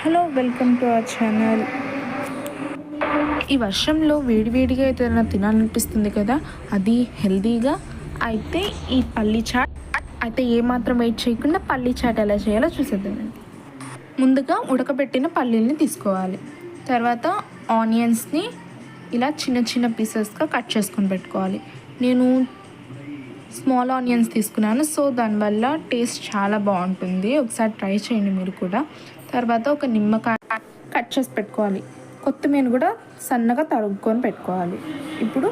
Hello, welcome to our channel. ఈ వర్షంలో వేడివేడిగా ఏదైనా తినాలనిపిస్తుంది కదా, అది హెల్తీగా. అయితే ఈ పల్లీ చాట్ అయితే ఏమాత్రం వెయిట్ చేయకుండా పల్లీ చాట్ ఎలా చేయాలో చూసేద్దామండి. ముందుగా ఉడకబెట్టిన పల్లీల్ని తీసుకోవాలి. తర్వాత ఆనియన్స్ని ఇలా చిన్న చిన్న పీసెస్గా కట్ చేసుకొని పెట్టుకోవాలి. నేను స్మాల్ ఆనియన్స్ తీసుకున్నాను, సో దానివల్ల టేస్ట్ చాలా బాగుంటుంది. ఒకసారి ట్రై చేయండి మీరు కూడా. తర్వాత ఒక నిమ్మకాయ కట్ చేసి పెట్టుకోవాలి. కొత్తిమీర కూడా సన్నగా తరుగుకొని పెట్టుకోవాలి. ఇప్పుడు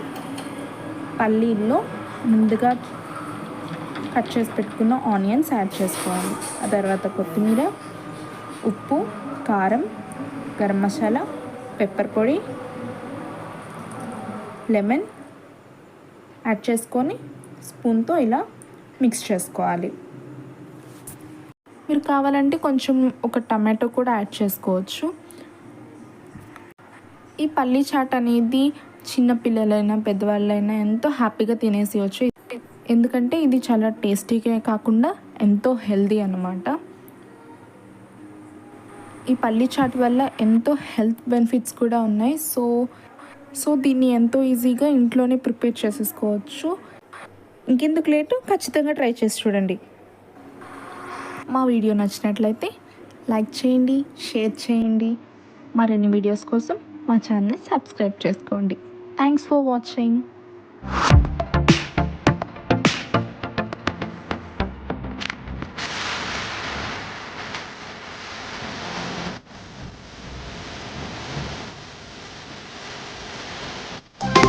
పల్లీల్లో ముందుగా కట్ చేసి పెట్టుకున్న ఆనియన్స్ యాడ్ చేసుకోవాలి. ఆ తర్వాత కొత్తిమీర, ఉప్పు, కారం, గరం మసాలా, పెప్పర్ పొడి, లెమన్ యాడ్ చేసుకొని స్పూన్తో ఇలా మిక్స్ చేసుకోవాలి. మీరు కావాలంటే కొంచెం ఒక టమాటో కూడా యాడ్ చేసుకోవచ్చు. ఈ పల్లీ చాట్ అనేది చిన్నపిల్లలైనా పెద్దవాళ్ళైనా ఎంతో హ్యాపీగా తినేసేయచ్చు. ఎందుకంటే ఇది చాలా టేస్టీగా కాకుండా ఎంతో హెల్తీ అన్నమాట. ఈ పల్లీ చాట్ వల్ల ఎంతో హెల్త్ బెనిఫిట్స్ కూడా ఉన్నాయి. సో దీన్ని ఎంతో ఈజీగా ఇంట్లోనే ప్రిపేర్ చేసేసుకోవచ్చు. ఇంకెందుకు లేటు, ఖచ్చితంగా ట్రై చేసి చూడండి. మా వీడియో నచ్చినట్లయితే లైక్ చేయండి, షేర్ చేయండి. మరిన్ని వీడియోస్ కోసం మా ఛానల్ని సబ్స్క్రైబ్ చేసుకోండి. Thanks for watching.